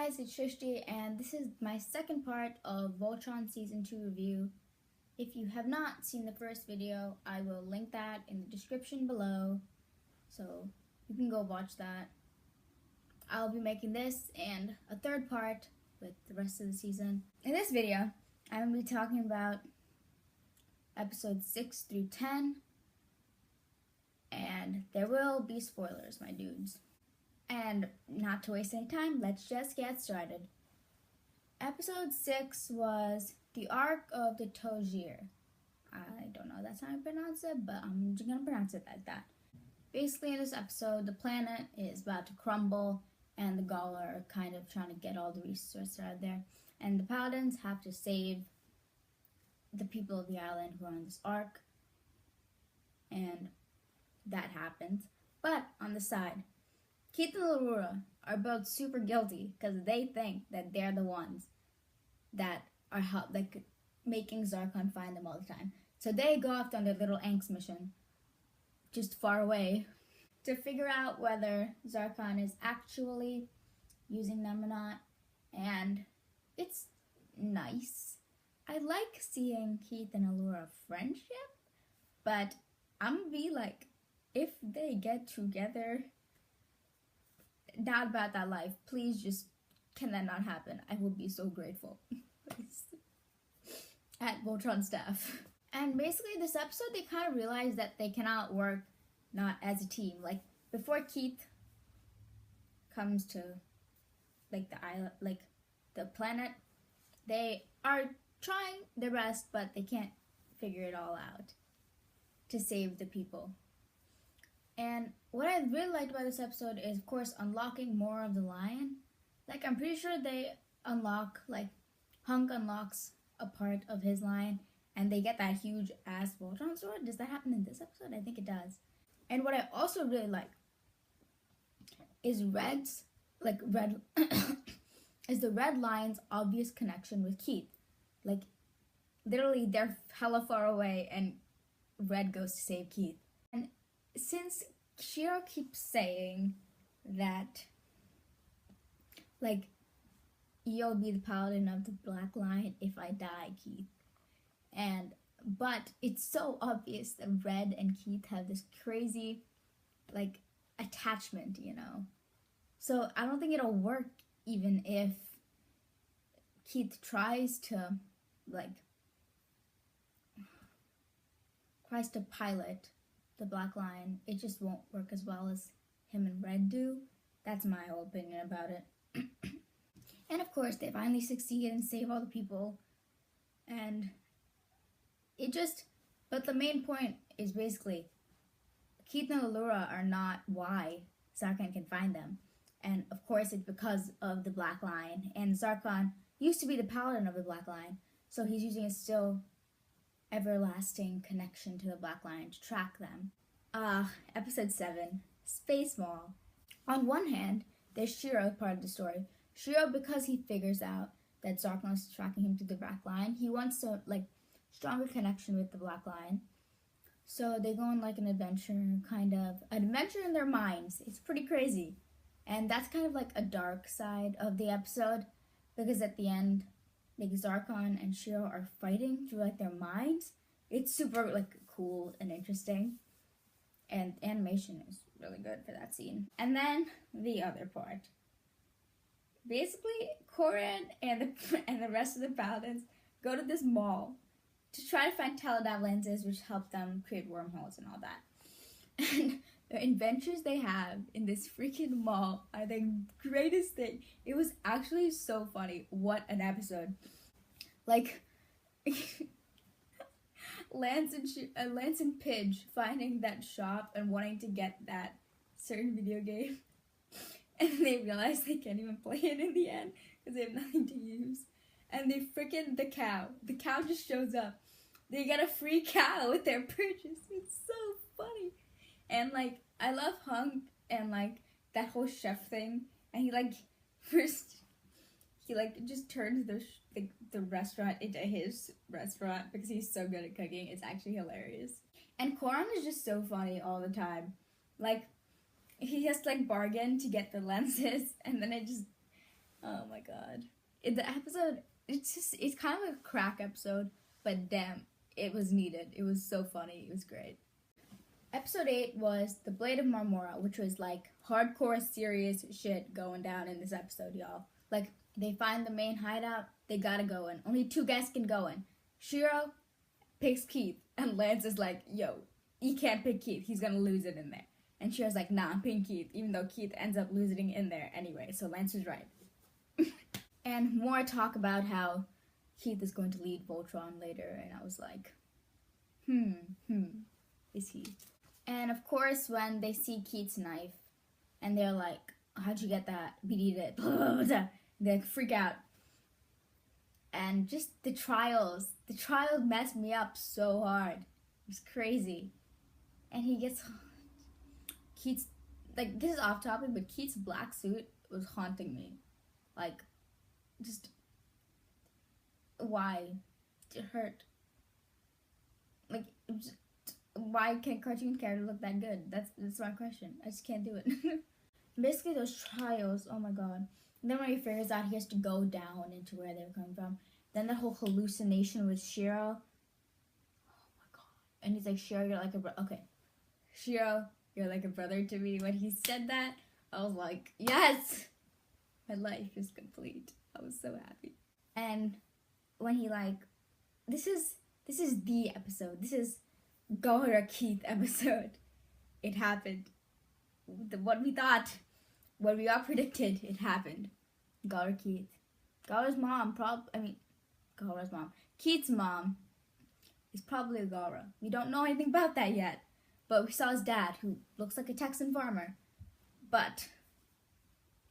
guys, it's Shrishti, and this is my second part of Voltron Season 2 review. If you have not seen the first video, I will link that in the description below, so you can go watch that. I'll be making this and a third part with the rest of the season. In this video, I'm going to be talking about episodes 6 through 10, and there will be spoilers, my dudes. And not to waste any time, let's just get started. Episode 6 was the Arc of the Togir. I don't know that's how I pronounce it, but I'm just gonna pronounce it like that. Basically, in this episode, the planet is about to crumble, and the Gala are kind of trying to get all the resources out of there. And the Paladins have to save the people of the island who are on this arc. And that happens. But on the side, Keith and Laura are both super guilty because they think that they're the ones that are making Zarkon find them all the time. So they go off on their little angst mission, just far away, to figure out whether Zarkon is actually using them or not. And it's nice. I like seeing Keith and Allura friendship, but I'm gonna be like, if they get together, not about that life. Please just, can that not happen? I would be so grateful. At Voltron staff. And basically this episode, they kind of realized that they cannot work not as a team. Like, before Keith comes to, like, the island, like, the planet, they are trying their best, but they can't figure it all out to save the people. And what I really liked about this episode is, of course, unlocking more of the lion. Like, I'm pretty sure they unlock, like, Hunk unlocks a part of his lion, and they get that huge-ass Voltron sword. Does that happen in this episode? I think it does. And what I also really like is is the Red Lion's obvious connection with Keith. Like, literally, they're hella far away, and Red goes to save Keith. And since Shiro keeps saying that, like, you'll be the paladin of the Black Lion if I die, Keith. But it's so obvious that Red and Keith have this crazy, like, attachment, you know? So I don't think it'll work even if Keith tries to pilot the Black Lion. It just won't work as well as him and Red do. That's my whole opinion about it. And of course, they finally succeed and save all the people. And but the main point is basically, Keith and Allura are not why Zarkon can find them. And of course, it's because of the Black Lion. And Zarkon used to be the paladin of the Black Lion, so he's using a still everlasting connection to the Black Lion to track them. Episode 7, Space Mall. On one hand, there's Shiro, part of the story. Shiro, because he figures out that Zarkon is tracking him to the Black Lion, he wants to, stronger connection with the Black Lion. So they go on, an adventure, an adventure in their minds. It's pretty crazy. And that's kind of, a dark side of the episode, because at the end, Zarkon and Shiro are fighting through, their minds. It's super, cool and interesting. And animation is really good for that scene. And then, the other part. Basically, Corin and the rest of the Paladins go to this mall to try to find teledav lenses, which help them create wormholes and all that. And the adventures they have in this freaking mall are the greatest thing. It was actually so funny. What an episode. Lance and Pidge finding that shop and wanting to get that certain video game. And they realize they can't even play it in the end because they have nothing to use. And they freaking, the cow just shows up. They get a free cow with their purchase. It's so funny. And, I love Hunk and, that whole chef thing. And he, just turns the restaurant into his restaurant because he's so good at cooking. It's actually hilarious. And Corin is just so funny all the time. He has to bargain to get the lenses, and then it just Oh my god. The episode, it's kind of a crack episode, but damn, it was needed. It was so funny. It was great. Episode 8 was The Blade of Marmora, which was like hardcore serious shit going down in this episode, y'all. Like, they find the main hideout, they gotta go in. Only 2 guys can go in. Shiro picks Keith, and Lance is like, yo, you can't pick Keith, he's gonna lose it in there. And Shiro's like, nah, I'm picking Keith, even though Keith ends up losing in there anyway, so Lance was right. And more talk about how Keith is going to lead Voltron later, and I was like, is he? And of course, when they see Keith's knife, and they're like, how'd you get that? We need it. They like, freak out. And just the trials messed me up so hard. It was crazy. And he gets, Keith's, like, this is off topic, but Keith's black suit was haunting me. Like, just, why? It hurt. Like, it was just, why can't cartoon character look that good? That's my question. I just can't do it. Basically, those trials, oh my god. And then when he figures out he has to go down into where they were coming from, then the whole hallucination with Shiro. Oh my god. And he's like, Shiro, you're like a brother. Okay. Shiro, you're like a brother to me. When he said that, I was like, yes! My life is complete. I was so happy. And when he like, this is the episode. This is Gaara Keith episode. It happened. What we thought, what we all predicted, it happened. Gaara Keith. Gaara's mom, Gaara's mom. Keith's mom is probably a Gaara. We don't know anything about that yet. But we saw his dad, who looks like a Texan farmer. But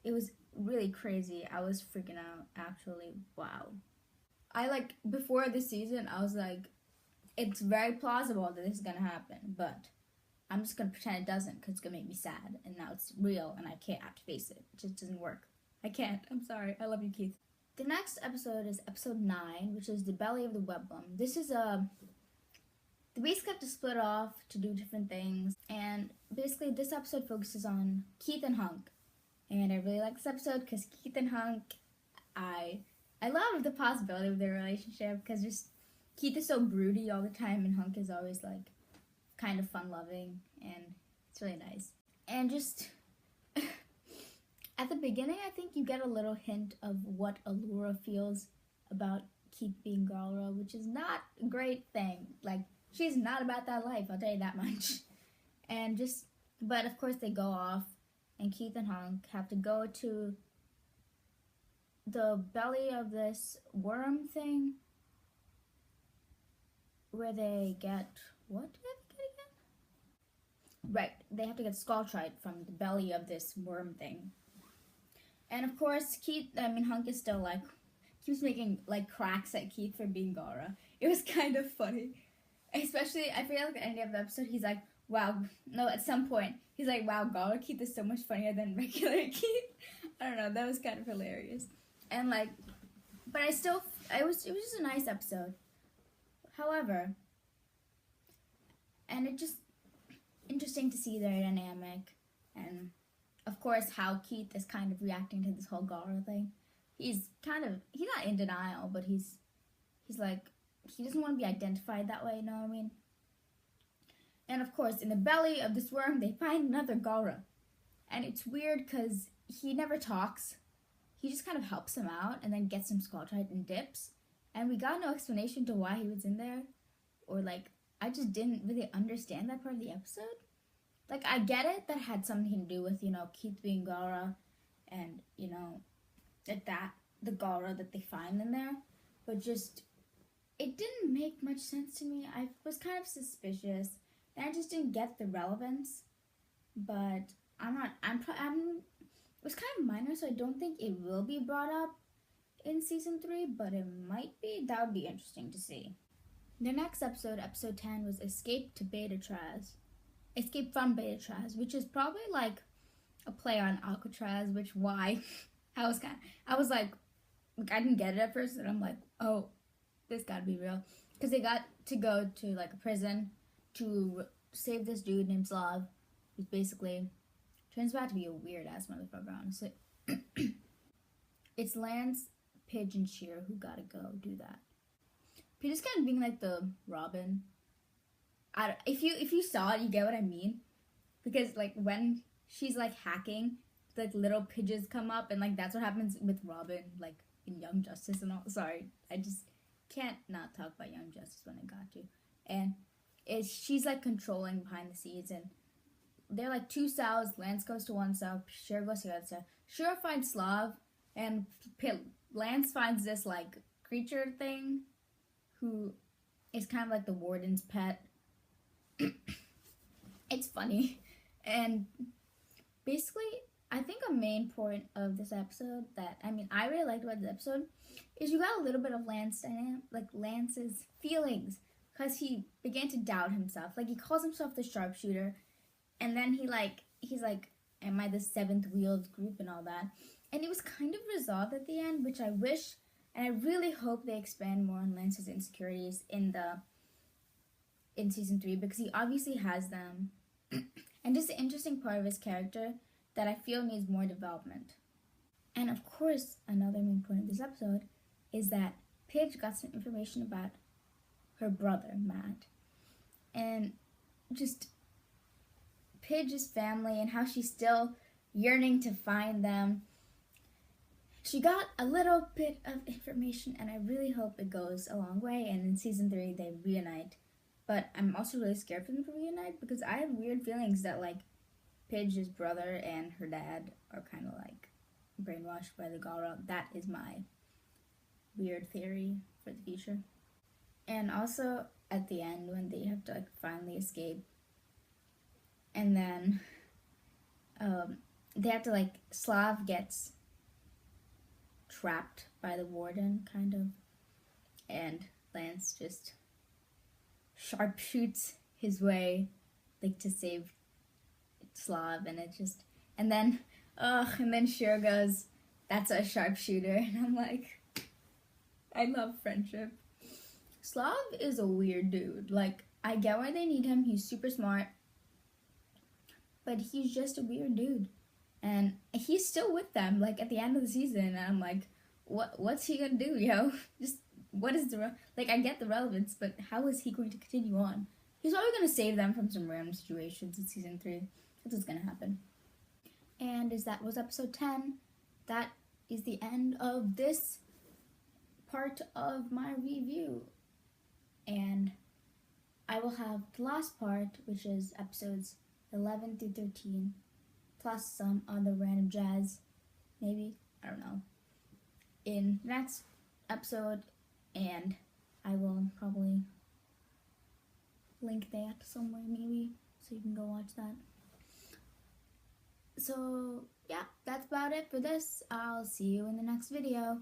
it was really crazy. I was freaking out, actually. Wow. Before this season, I was like, it's very plausible that this is gonna happen, but I'm just gonna pretend it doesn't because it's gonna make me sad, and now it's real, and I can't have to face it. It just doesn't work. I can't. I'm sorry. I love you, Keith. The next episode is episode 9, which is The Belly of the Weblum. This is they basically have to split off to do different things, and basically this episode focuses on Keith and Hunk, and I really like this episode because Keith and Hunk, I love the possibility of their relationship because just Keith is so broody all the time, and Hunk is always like kind of fun-loving, and it's really nice. And just at the beginning, I think you get a little hint of what Allura feels about Keith being Gaara, which is not a great thing. Like, she's not about that life, I'll tell you that much. And just, but of course they go off, and Keith and Hunk have to go to the belly of this worm thing, where they get, what do they have to get again? Right, they have to get Skulltrite from the belly of this worm thing. And of course, Hunk is still like, keeps making like cracks at Keith for being Gaara. It was kind of funny. Especially, I feel like at the end of the episode, he's like, wow, no, at some point, he's like, wow, Gaara Keith is so much funnier than regular Keith. I don't know, that was kind of hilarious. And like, but it was just a nice episode. However, and it just interesting to see their dynamic, and of course how Keith is kind of reacting to this whole Gaara thing. He's not in denial, but he's like, he doesn't want to be identified that way, you know what I mean? And of course, in the belly of this worm, they find another Gaara. And it's weird because he never talks. He just kind of helps him out and then gets some Skulltrite and dips. And we got no explanation to why he was in there. Or like, I just didn't really understand that part of the episode. Like, I get it, that had something to do with, Keith being Gaara and, the Gaara that they find in there. But just, it didn't make much sense to me. I was kind of suspicious. And I just didn't get the relevance. But it was kind of minor, so I don't think it will be brought up in season 3, but it might be. That would be interesting to see. The next episode, episode 10, was Escape from Betatraz, which is probably like a play on Alcatraz, which why? I was like, I didn't get it at first, and I'm like, oh, this gotta be real. Because they got to go to like a prison to save this dude named Slav, who's basically turns out to be a weird ass motherfucker, honestly. it's Lance, Pidge, and Sheer who gotta go do that. Pidge is kind of being like the Robin. If you saw it, you get what I mean. Because like when she's like hacking, like little pigeons come up, and like that's what happens with Robin, like in Young Justice and all. Sorry, I just can't not talk about Young Justice when I got to. And she's like controlling behind the scenes, and they're like two cells. Lance goes to one cell, Sheer goes to the other cell. Sheer finds Slav, and Lance finds this like creature thing, who is kind of like the warden's pet. It's funny, and basically, I think a main point of this episode that I really liked about this episode is you got a little bit of Lance's feelings, because he began to doubt himself. Like, he calls himself the sharpshooter, and then he's like, am I the seventh wheel of the group and all that? And it was kind of resolved at the end, which I wish, and I really hope they expand more on Lance's insecurities in season 3, because he obviously has them. And just an interesting part of his character that I feel needs more development. And of course, another main point of this episode is that Pidge got some information about her brother, Matt. And just Pidge's family and how she's still yearning to find them. She got a little bit of information, and I really hope it goes a long way, and in season 3 they reunite. But I'm also really scared for them to reunite, because I have weird feelings that like Pidge's brother and her dad are kind of like brainwashed by the Galra. That is my weird theory for the future. And also at the end, when they have to like finally escape, and then they have to like, Slav gets trapped by the warden kind of, and Lance just sharpshoots his way like to save Slav, and then Sheer goes, that's a sharpshooter, and I'm like, I love friendship. Slav is a weird dude. Like, I get why they need him, he's super smart, but he's just a weird dude, and he's still with them like at the end of the season, and I'm like, what's he gonna do, yo? Just what is like, I get the relevance, but how is he going to continue on? He's probably going to save them from some random situations in season 3. That's what's going to happen. And as that was episode 10, that is the end of this part of my review. And I will have the last part, which is episodes 11 through 13, plus some other random jazz, maybe, I don't know, in the next episode. And I will probably link that somewhere maybe, so you can go watch that. So yeah, that's about it for this. I'll see you in the next video.